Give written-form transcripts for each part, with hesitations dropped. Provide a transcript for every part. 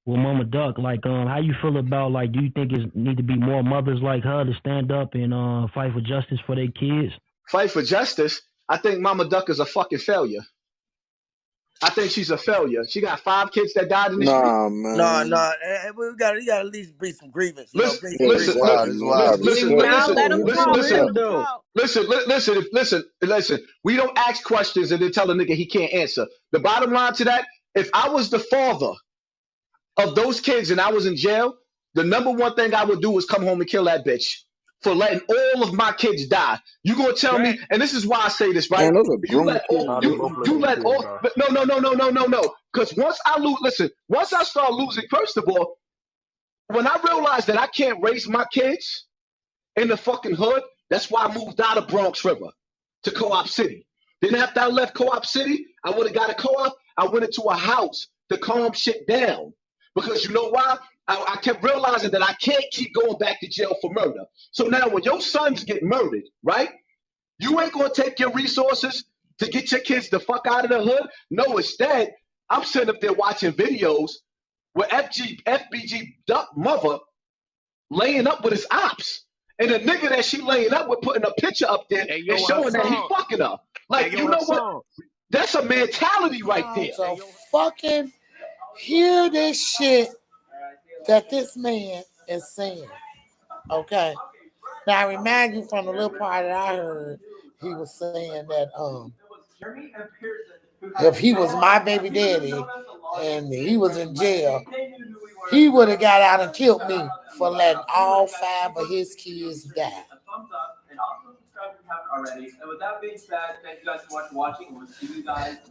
with Mama Duck. Like, how you feel about, like, do you think it need to be more mothers like her to stand up and fight for justice for their kids? Fight for justice. I think Mama Duck is a fucking failure. I think she's a failure. She got 5 kids that died in the street. Nah, No, man. no, we got to at least bring some grievance. You know, Listen, bring some Yeah, it's listen, grievance. wild. listen, It's listen, wild. listen, Now let He him been talk. with Let that. him talk. listen. We don't ask questions and then tell a nigga he can't answer. The bottom line to that, if I was the father of those kids and I was in jail, the number one thing I would do is come home and kill that bitch for letting all of my kids die. You gonna tell me? And this is why I say this, right? Man, those are You grown let kids, all Nah, they bro. both you living let kids, all. bro. But no. Because once I lose, listen. Once I start losing, first of all, when I realized that I can't raise my kids in the fucking hood, that's why I moved out of Bronx River to Co-op City. Then after I left Co-op City, I would have got a co-op. I went into a house to calm shit down. Because you know why? I kept realizing that I can't keep going back to jail for murder. So now when your sons get murdered, right? You ain't gonna take your resources to get your kids the fuck out of the hood. No, instead, I'm sitting up there watching videos where FBG Duck mother laying up with his ops. And the nigga that she laying up with putting a picture up there Hey, and yo, showing that he Hassan. fucking her. Hey, Like, yo, you know what? Hassan. That's a mentality right there. So fucking hear this shit that this man is saying. Okay. Now I remind you from the little part that I heard, he was saying that if he was my baby daddy and he was in jail, he would have got out and killed me for letting all 5 of his kids die.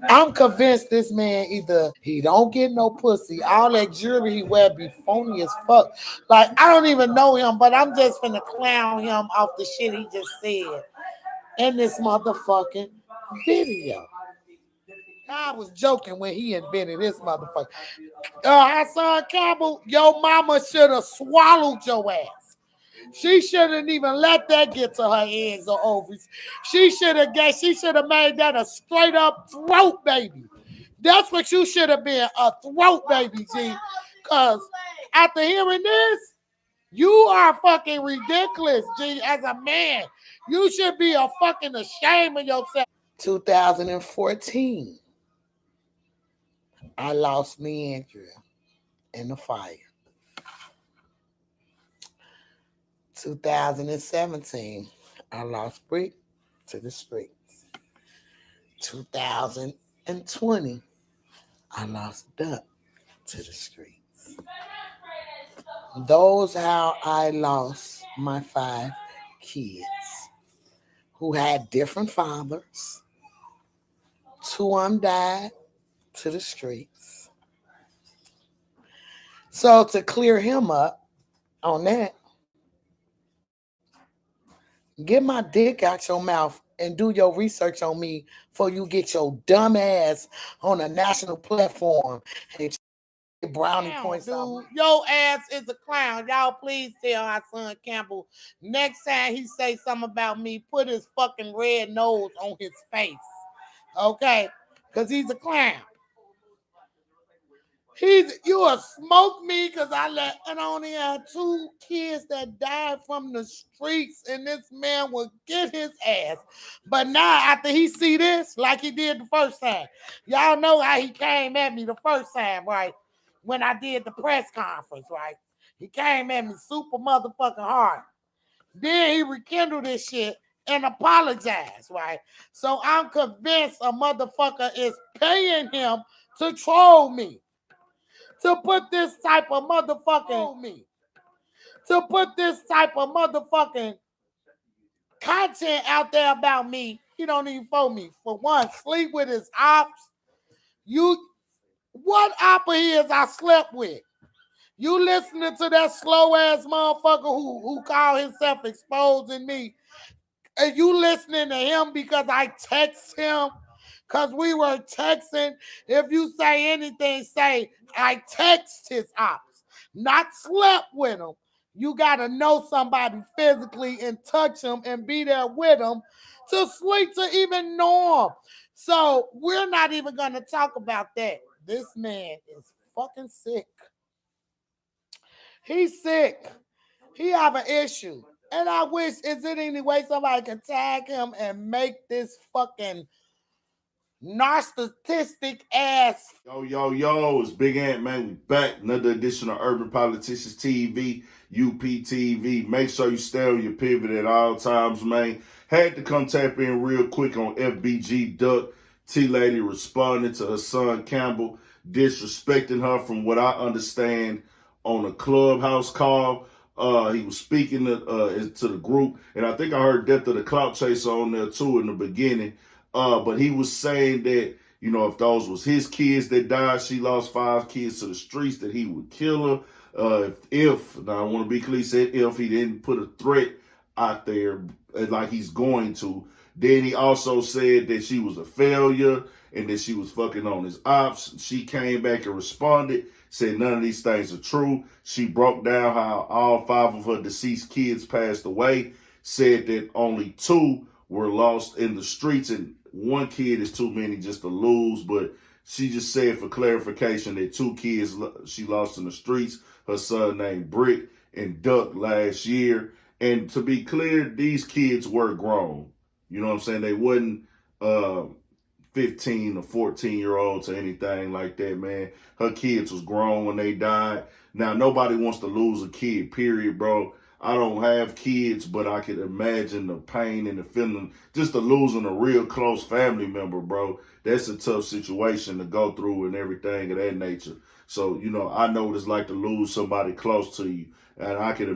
I'm convinced this man either he don't get no pussy, all that jewelry he wear be phony as fuck. Like I don't even know him, but I'm just finna clown him off the shit he just said in this motherfucking video. I was joking when he invented this motherfucker. Hassan Campbell, your mama should have swallowed your ass. She shouldn't even let that get to her eggs or ovaries. She should have made that a straight up throat baby. That's what you should have been, a throat baby, G. Cause after hearing this, you are fucking ridiculous, G, as a man. You should be a fucking ashamed of yourself. 2014, I lost Leandria in the fire. 2017, I lost Brick to the streets. 2020, I lost Duck to the streets. Those how I lost my 5 kids who had different fathers. 2 of them died to the streets. So to clear him up on that, get my dick out your mouth and do your research on me before you get your dumb ass on a national platform and brownie points. Dude, your ass is a clown. Y'all please tell Hassan Campbell next time he say something about me, put his fucking red nose on his face. Okay? Because he's a clown. You a smoke me because I only had 2 kids that died from the streets, and this man will get his ass. But now after he see this, like he did the first time, y'all know how he came at me the first time, right? When I did the press conference, right? He came at me super motherfucking hard. Then he rekindled this shit and apologized, right? So I'm convinced a motherfucker is paying him to troll me. To put this type of motherfucking content out there about me, he don't even for me. For one, sleep with his ops. What op of his I slept with? You listening to that slow ass motherfucker who called himself exposing me? And you listening to him because I text him? Because we were texting. If you say anything, say I text his ops, not slept with him. You got to know somebody physically and touch him and be there with him to sleep, to even know him. So we're not even going to talk about that. This man is fucking sick. He's sick. He have an issue. And I wish, is it any way somebody can tag him and make this fucking narcissistic ass. Yo, it's Big Ant, man. We back. Another edition of Urban Politicians TV, UPTV. Make sure you stay on your pivot at all times, man. Had to come tap in real quick on FBG Duck. T-Lady responding to Hassan Campbell, disrespecting her from what I understand on a Clubhouse call. He was speaking to the group, and I think I heard Death of the Clout Chaser on there too in the beginning. But he was saying that, you know, if those was his kids that died, she lost 5 kids to the streets, that he would kill her. Now I want to be clear, he said if he didn't put a threat out there like he's going to. Then he also said that she was a failure and that she was fucking on his ops. She came back and responded, said none of these things are true. She broke down how all 5 of her deceased kids passed away, said that only 2 were lost in the streets, and 1 kid is too many just to lose. But she just said for clarification that 2 kids she lost in the streets, her son named Brick and Duck, last year. And to be clear, these kids were grown. You know what I'm saying? They wasn't 15 or 14-year-olds or anything like that, man. Her kids was grown when they died. Now, nobody wants to lose a kid, period, bro. I don't have kids, but I can imagine the pain and the feeling just to losing a real close family member, bro. That's a tough situation to go through and everything of that nature. So, you know, I know what it's like to lose somebody close to you. And I can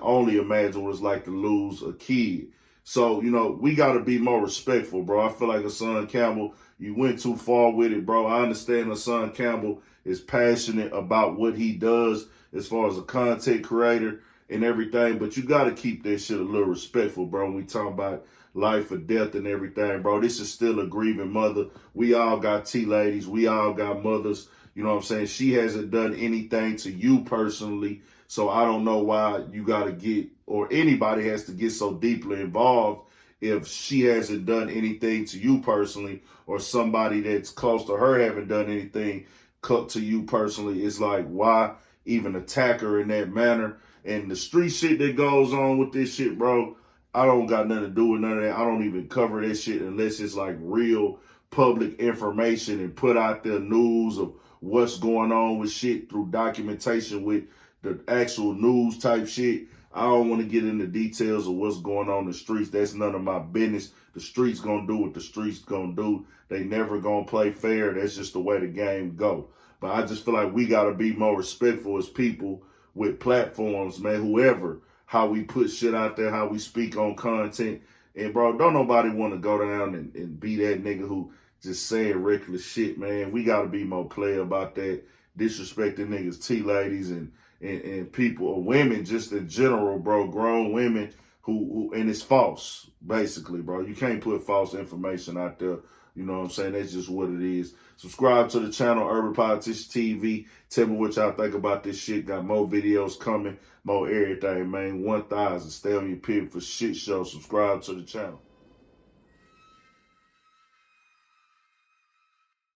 only imagine what it's like to lose a kid. So, you know, we got to be more respectful, bro. I feel like Hassan Campbell, you went too far with it, bro. I understand Hassan Campbell is passionate about what he does as far as a content creator and everything, but you got to keep that shit a little respectful, bro, when we talk about life or death and everything, bro. This is still a grieving mother. We all got T-ladies. We all got mothers. You know what I'm saying? She hasn't done anything to you personally, so I don't know why you got to get, or anybody has to get so deeply involved if she hasn't done anything to you personally, or somebody that's close to her haven't done anything to you personally. It's like, why even attack her in that manner? And the street shit that goes on with this shit, bro, I don't got nothing to do with none of that. I don't even cover that shit unless it's like real public information and put out there news of what's going on with shit through documentation with the actual news type shit. I don't want to get into details of what's going on in the streets. That's none of my business. The streets gonna do what the streets gonna do. They never gonna play fair. That's just the way the game go. But I just feel like we gotta be more respectful as people with platforms, man, whoever, how we put shit out there, how we speak on content. And, bro, don't nobody want to go down and be that nigga who just saying reckless shit, man. We got to be more clear about that, disrespecting niggas, T-ladies and people, or women just in general, bro, grown women who, and it's false, basically, bro. You can't put false information out there. You know what I'm saying? That's just what it is. Subscribe to the channel, Urban Politicians TV. Tell me what y'all think about this shit. Got more videos coming, more everything, man. 1,000. Stay on your pivot for shit show. Subscribe to the channel.